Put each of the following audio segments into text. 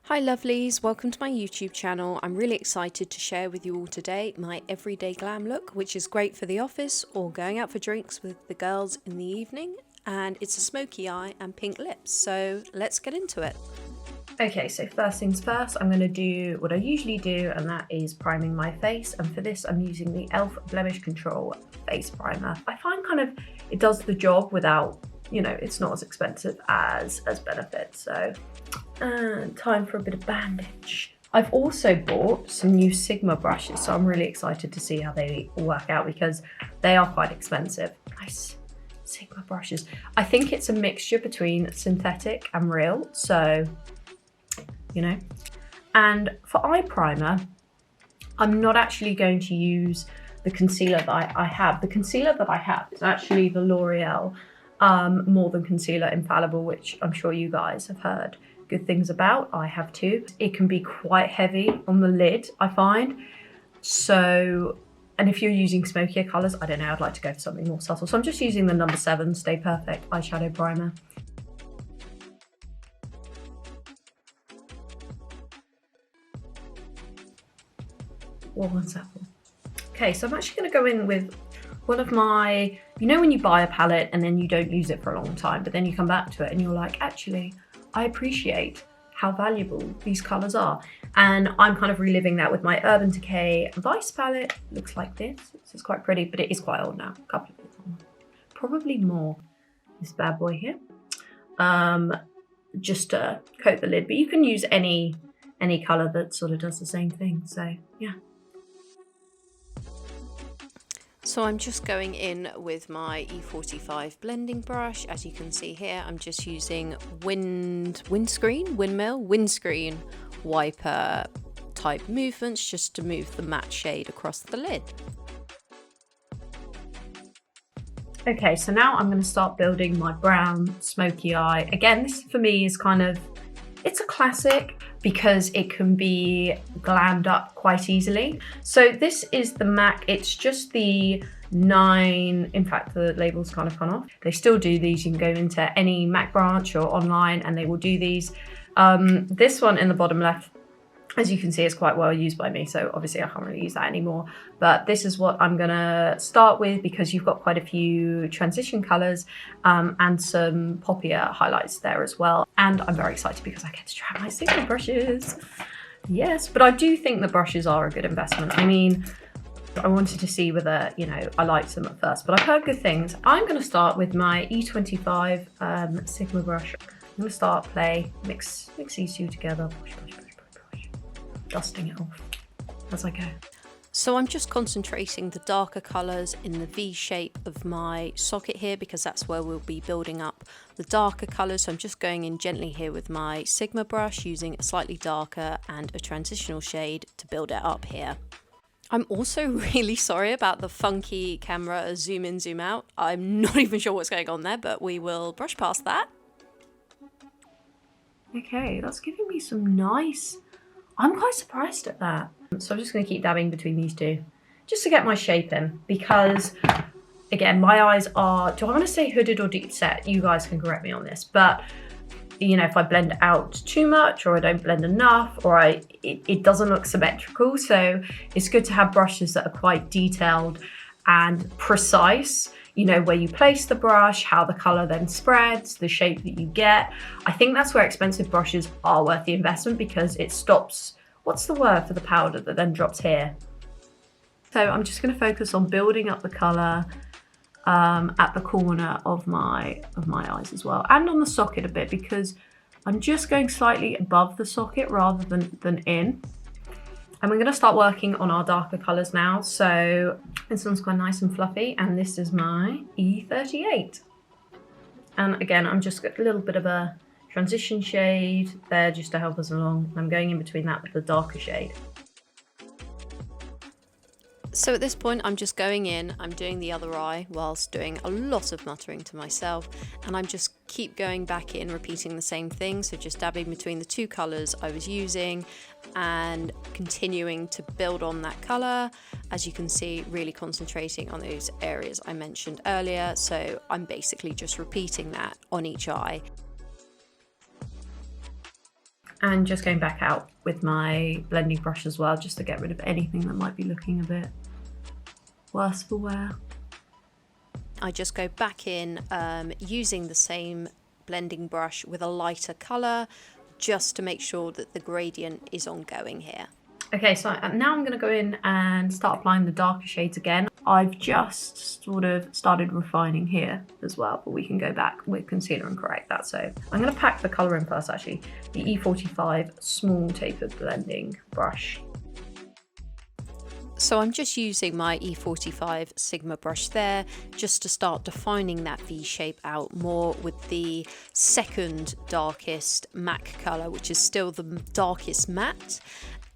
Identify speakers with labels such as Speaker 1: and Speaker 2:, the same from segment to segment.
Speaker 1: Hi lovelies, welcome to my YouTube channel. I'm really excited to share with you all today my everyday glam look, which is great for the office or going out for drinks with the girls in the evening. And it's a smoky eye and pink lips, so let's get into it.
Speaker 2: Okay, so first things first, I'm going to do what I usually do, and that is priming my face. And for this, I'm using the e.l.f. Blemish Control Face Primer. I find it does the job without, it's not as expensive as Benefit. So time for a bit of bandage. I've also bought some new Sigma brushes, so I'm really excited to see how they work out because they are quite expensive. Nice Sigma brushes. I think it's a mixture between synthetic and real, so and for eye primer, I'm not actually going to use the concealer that I have. The concealer that I have is actually the L'Oreal More Than Concealer Infallible, which I'm sure you guys have heard good things about. I have too. It can be quite heavy on the lid, I find. So, and if you're using smokier colours, I don't know, I'd like to go for something more subtle. So I'm just using the number 7 Stay Perfect eyeshadow primer. Okay, so I'm actually going to go in with one of my, when you buy a palette and then you don't use it for a long time, but then you come back to it and you're like, actually, I appreciate how valuable these colours are. And I'm kind of reliving that with my Urban Decay Vice palette. It looks like this. It's quite pretty, but it is quite old now. A couple of years old. Probably more. This bad boy here. Just to coat the lid, but you can use any colour that sort of does the same thing. So yeah.
Speaker 1: So I'm just going in with my E45 blending brush. As you can see here, I'm just using windscreen wiper type movements just to move the matte shade across the lid.
Speaker 2: Okay, so now I'm going to start building my brown smoky eye. Again, this for me is it's a classic because it can be glammed up quite easily. So this is the MAC, it's just the 9, in fact the label's kind of gone off. They still do these, you can go into any MAC branch or online and they will do these. This one in the bottom left, as you can see, is quite well used by me, so obviously I can't really use that anymore. But this is what I'm gonna start with because you've got quite a few transition colours and some poppier highlights there as well. And I'm very excited because I get to try my Sigma brushes. Yes, but I do think the brushes are a good investment. I mean, I wanted to see whether, I liked them at first, but I've heard good things. I'm gonna start with my E25 Sigma brush. I'm gonna start mix these two together. Dusting it off as I go.
Speaker 1: So I'm just concentrating the darker colours in the V shape of my socket here because that's where we'll be building up the darker colours. So I'm just going in gently here with my Sigma brush using a slightly darker and a transitional shade to build it up here. I'm also really sorry about the funky camera zoom in, zoom out. I'm not even sure what's going on there, but we will brush past that.
Speaker 2: Okay, that's giving me some nice... I'm quite surprised at that. So I'm just going to keep dabbing between these two just to get my shape in because, again, my eyes are, do I want to say hooded or deep set? You guys can correct me on this, but, if I blend out too much or I don't blend enough or it doesn't look symmetrical. So it's good to have brushes that are quite detailed and precise, where you place the brush, how the colour then spreads, the shape that you get. I think that's where expensive brushes are worth the investment because it stops, what's the word for the powder that then drops here? So I'm just going to focus on building up the colour at the corner of my eyes as well, and on the socket a bit because I'm just going slightly above the socket rather than in. And we're going to start working on our darker colours now. So this one's quite nice and fluffy, and this is my E38. And again, I'm just got a little bit of a transition shade there just to help us along. I'm going in between that with the darker shade.
Speaker 1: So at this point I'm just going in, I'm doing the other eye whilst doing a lot of muttering to myself, and I'm just keep going back in, repeating the same thing, so just dabbing between the two colours I was using and continuing to build on that colour. As you can see, really concentrating on those areas I mentioned earlier, so I'm basically just repeating that on each eye.
Speaker 2: And just going back out with my blending brush as well, just to get rid of anything that might be looking a bit worse for wear.
Speaker 1: I just go back in using the same blending brush with a lighter colour, just to make sure that the gradient is ongoing here.
Speaker 2: Okay, so now I'm going to go in and start applying the darker shades again. I've just sort of started refining here as well, but we can go back with concealer and correct that. So I'm going to pack the colour in first, actually. The E45 small tapered blending brush.
Speaker 1: So I'm just using my E45 Sigma brush there, just to start defining that V shape out more with the second darkest MAC colour, which is still the darkest matte.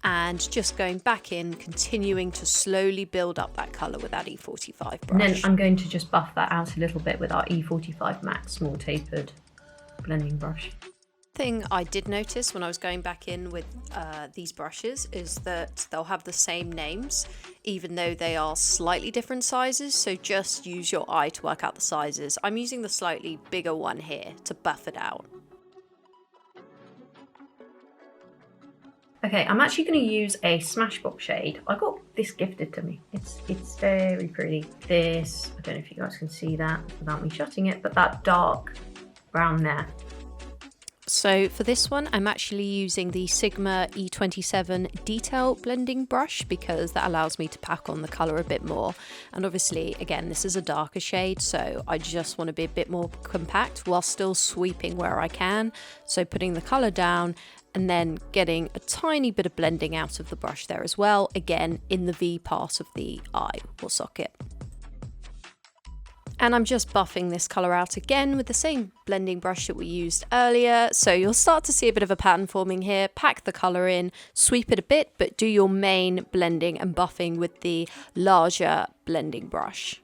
Speaker 1: And just going back in, continuing to slowly build up that colour with that E45 brush.
Speaker 2: And then I'm going to just buff that out a little bit with our E45 MAC small tapered blending brush.
Speaker 1: Thing I did notice when I was going back in with these brushes is that they'll have the same names, even though they are slightly different sizes. So just use your eye to work out the sizes. I'm using the slightly bigger one here to buff it out.
Speaker 2: Okay, I'm actually going to use a Smashbox shade. I got this gifted to me. It's very pretty. This, I don't know if you guys can see that without me shutting it, but that dark brown there.
Speaker 1: So for this one, I'm actually using the Sigma E27 detail blending brush because that allows me to pack on the colour a bit more. And obviously, again, this is a darker shade, so I just want to be a bit more compact while still sweeping where I can. So putting the colour down and then getting a tiny bit of blending out of the brush there as well, again, in the V part of the eye or socket. And I'm just buffing this colour out again with the same blending brush that we used earlier. So you'll start to see a bit of a pattern forming here. Pack the colour in, sweep it a bit, but do your main blending and buffing with the larger blending brush.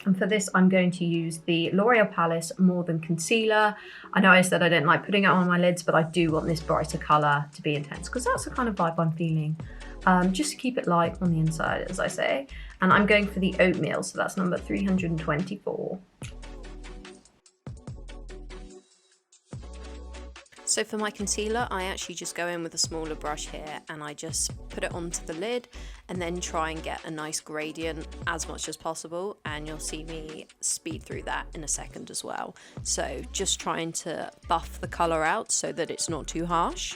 Speaker 2: And for this, I'm going to use the L'Oreal Paris More Than Concealer. I know I said I don't like putting it on my lids, but I do want this brighter colour to be intense because that's the kind of vibe I'm feeling. Just to keep it light on the inside, as I say. And I'm going for the Oatmeal, so that's number 324.
Speaker 1: So for my concealer, I actually just go in with a smaller brush here and I just put it onto the lid and then try and get a nice gradient as much as possible, and you'll see me speed through that in a second as well. So just trying to buff the colour out so that it's not too harsh.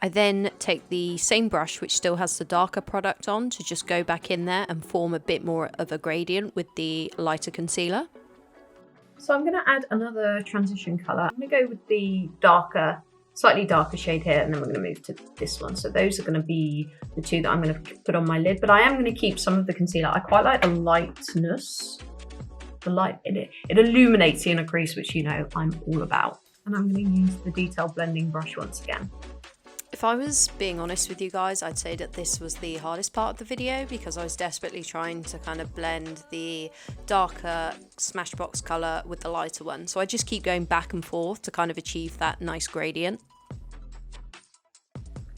Speaker 1: I then take the same brush, which still has the darker product on, to just go back in there and form a bit more of a gradient with the lighter concealer.
Speaker 2: So I'm going to add another transition colour. I'm going to go with the darker, slightly darker shade here, and then we're going to move to this one. So those are going to be the two that I'm going to put on my lid, but I am going to keep some of the concealer. I quite like the lightness. The light in it. It illuminates the inner crease, which you know I'm all about. And I'm going to use the detail blending brush once again.
Speaker 1: If I was being honest with you guys, I'd say that this was the hardest part of the video because I was desperately trying to kind of blend the darker Smashbox colour with the lighter one. So I just keep going back and forth to kind of achieve that nice gradient.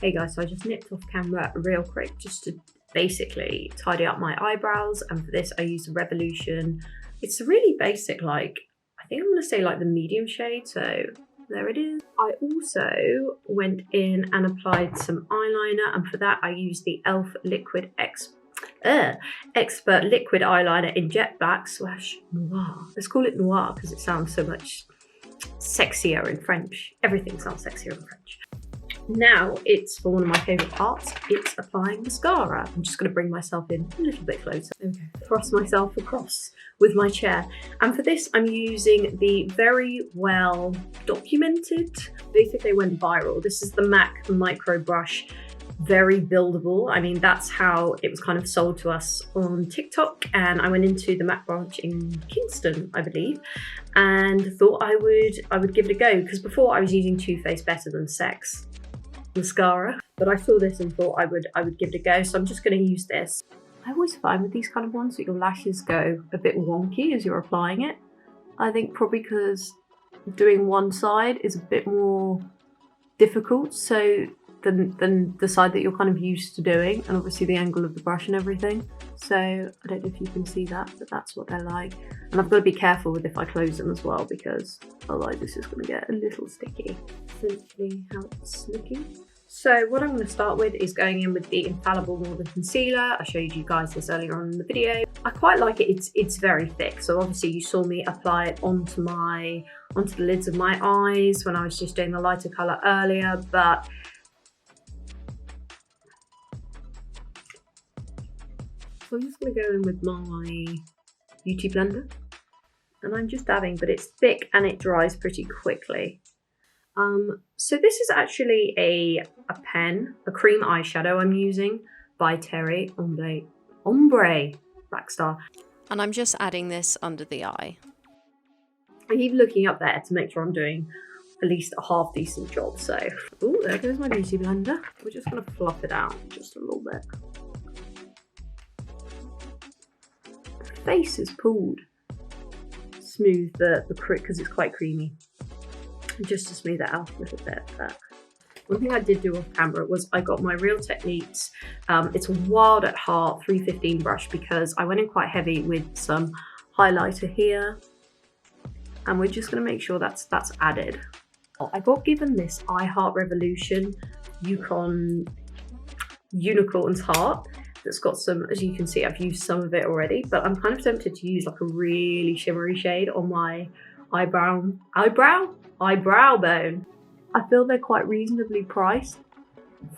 Speaker 2: Hey guys, so I just nipped off camera real quick just to basically tidy up my eyebrows, and for this I use the Revolution. It's really basic, like, I think I'm going to say like the medium shade, so there it is. I also went in and applied some eyeliner, and for that I used the e.l.f. Liquid Expert Liquid Eyeliner in Jet Black / Noir. Let's call it Noir because it sounds so much sexier in French. Everything sounds sexier in French. Now it's for one of my favourite parts, it's applying mascara. I'm just going to bring myself in a little bit closer. Okay. Thrust myself across with my chair. And for this, I'm using the very well documented, basically went viral. This is the MAC Micro Brush, very buildable. I mean, that's how it was kind of sold to us on TikTok. And I went into the MAC branch in Kingston, I believe, and thought I would give it a go, because before I was using Too Faced Better Than Sex mascara, but I saw this and thought I would give it a go. So I'm just going to use this. I always find with these kind of ones that your lashes go a bit wonky as you're applying it. I think probably because doing one side is a bit more difficult, so than the side that you're kind of used to doing, and obviously the angle of the brush and everything. So I don't know if you can see that, but that's what they're like. And I've got to be careful with if I close them as well, because otherwise this is going to get a little sticky. Essentially how it's looking. So what I'm going to start with is going in with the Infallible More Than Concealer. I showed you guys this earlier on in the video. I quite like it. It's very thick. So obviously you saw me apply it onto the lids of my eyes when I was just doing the lighter colour earlier, but so I'm just going to go in with my Beauty Blender, and I'm just dabbing, but it's thick and it dries pretty quickly. So this is actually a pen, a cream eyeshadow I'm using by Terry Ombre Blackstar.
Speaker 1: And I'm just adding this under the eye.
Speaker 2: I keep looking up there to make sure I'm doing at least a half decent job. So, oh, there goes my Beauty Blender. We're just going to fluff it out just a little bit. The face is pulled. Smooth the crick because it's quite creamy. Just to smooth it out a little bit. But one thing I did do off camera was I got my Real Techniques. It's a Wild at Heart 315 brush because I went in quite heavy with some highlighter here, and we're just going to make sure that's added. I got given this I Heart Revolution Unicorn's Heart that's got some, as you can see, I've used some of it already, but I'm kind of tempted to use like a really shimmery shade on my eyebrow bone. I feel they're quite reasonably priced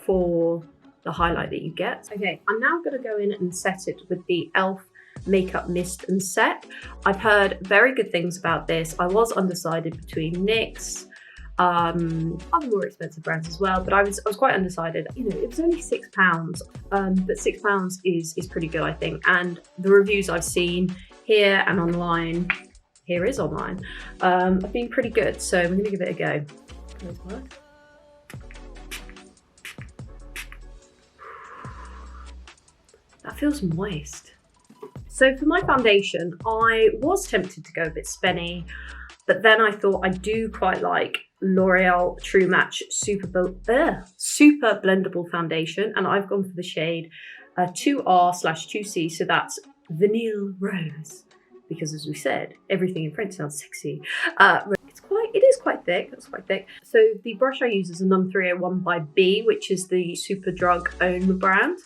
Speaker 2: for the highlight that you get. Okay, I'm now going to go in and set it with the e.l.f. Makeup Mist and Set. I've heard very good things about this. I was undecided between NYX, other more expensive brands as well, but I was quite undecided. You know, it was only £6, but £6 is pretty good, I think. And the reviews I've seen here and online, have been pretty good. So we're gonna give it a go. That feels moist. So for my foundation, I was tempted to go a bit spenny, but then I thought I do quite like L'Oreal TrueMatch Super Blendable Foundation, and I've gone for the shade 2R/2C, so that's Vanille Rose, because as we said, everything in French sounds sexy. It is quite thick. It's quite thick. So the brush I use is a Num 301 by B, which is the Superdrug own brand,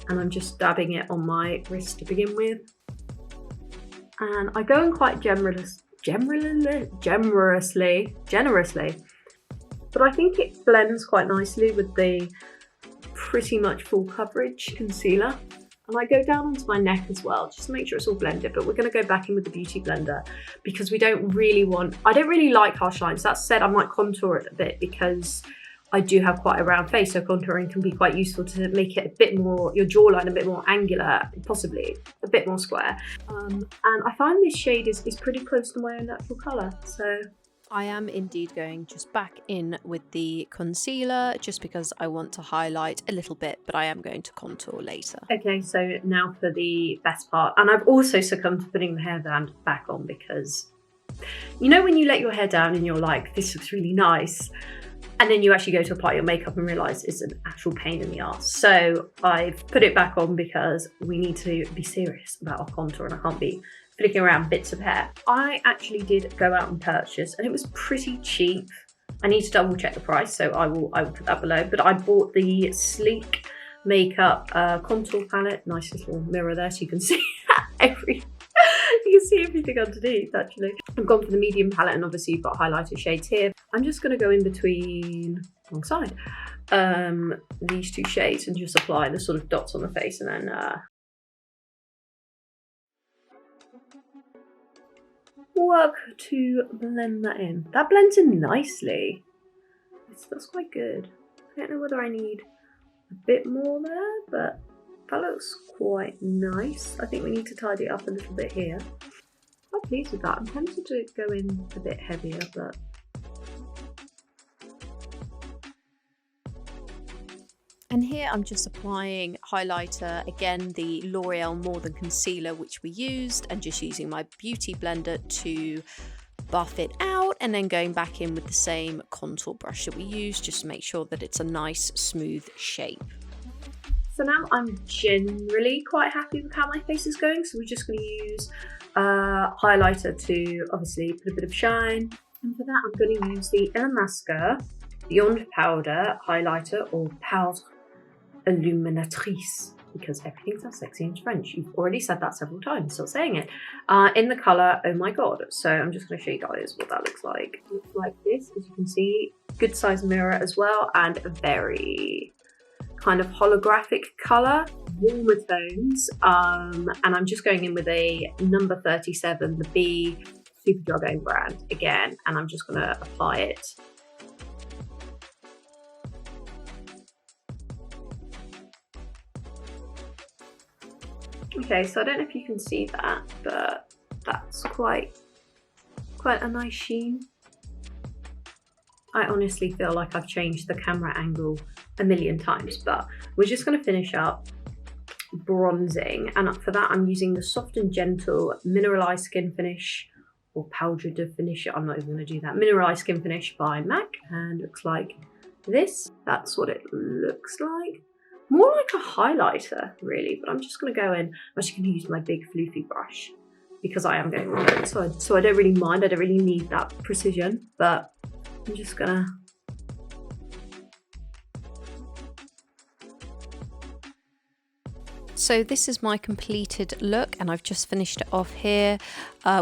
Speaker 2: and I'm just dabbing it on my wrist to begin with. And I go in quite generously, but I think it blends quite nicely with the pretty much full coverage concealer. And I go down onto my neck as well, just to make sure it's all blended, but we're going to go back in with the Beauty Blender because we don't really want, I don't really like harsh lines. That said, I might contour it a bit because I do have quite a round face, so contouring can be quite useful to make it a bit more, your jawline a bit more angular, possibly a bit more square. And I find this shade is pretty close to my own natural colour, so
Speaker 1: I am indeed going just back in with the concealer just because I want to highlight a little bit, but I am going to contour later.
Speaker 2: Okay, so now for the best part. And I've also succumbed to putting the hairband back on because, you know, when you let your hair down and you're like, this looks really nice, and then you actually go to apply your makeup and realise it's an actual pain in the arse. So I've put it back on because we need to be serious about our contour and I can't be flicking around bits of hair. I actually did go out and purchase, and it was pretty cheap. I need to double check the price, so I will put that below. But I bought the Sleek Makeup contour palette. Nice little mirror there, so you can see you can see everything underneath. Actually, I've gone for the medium palette, and obviously you've got highlighter shades here. I'm just going to go in between wrong side these two shades and just apply the sort of dots on the face, and then work to blend that in. That blends in nicely. That's quite good. I don't know whether I need a bit more there, but that looks quite nice. I think we need to tidy it up a little bit here. I'm quite pleased with that. I'm tempted to go in a bit heavier, but
Speaker 1: and here I'm just applying highlighter, again the L'Oreal More Than Concealer which we used, and just using my Beauty Blender to buff it out and then going back in with the same contour brush that we used, just to make sure that it's a nice smooth shape.
Speaker 2: So now I'm generally quite happy with how my face is going, so we're just going to use highlighter to obviously put a bit of shine. And for that I'm going to use the Illamasqua Beyond Powder highlighter, or Powder Illuminatrice, because everything sounds sexy in French. You've already said that several times, still saying it. In the colour Oh My God. So I'm just going to show you guys what that looks like. It looks like this, as you can see. Good size mirror as well, and a very kind of holographic colour, warmer tones, and I'm just going in with a number 37, the B Superdrug own brand again, and I'm just going to apply it. Okay, so I don't know if you can see that, but that's quite a nice sheen. I honestly feel like I've changed the camera angle a million times, but we're just going to finish up bronzing, and for that I'm using the Soft and Gentle Mineralized Skin Finish, or Powder de Finish. I'm not even going to do that. Mineralized Skin Finish by MAC, and looks like this. That's what it looks like. More like a highlighter really, but I'm just going to go in. I'm actually going to use my big floofy brush because I am going remote, so I don't really mind. I don't really need that precision, but I'm just gonna
Speaker 1: So this is my completed look, and I've just finished it off here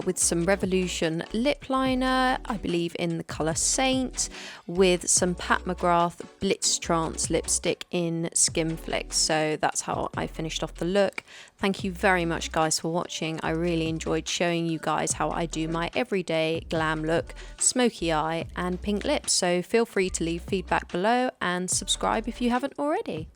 Speaker 1: with some Revolution lip liner, I believe in the colour Saint, with some Pat McGrath BlitzTrance lipstick in SkinFlixx. So that's how I finished off the look. Thank you very much guys for watching. I really enjoyed showing you guys how I do my everyday glam look, smoky eye and pink lips. So feel free to leave feedback below and subscribe if you haven't already.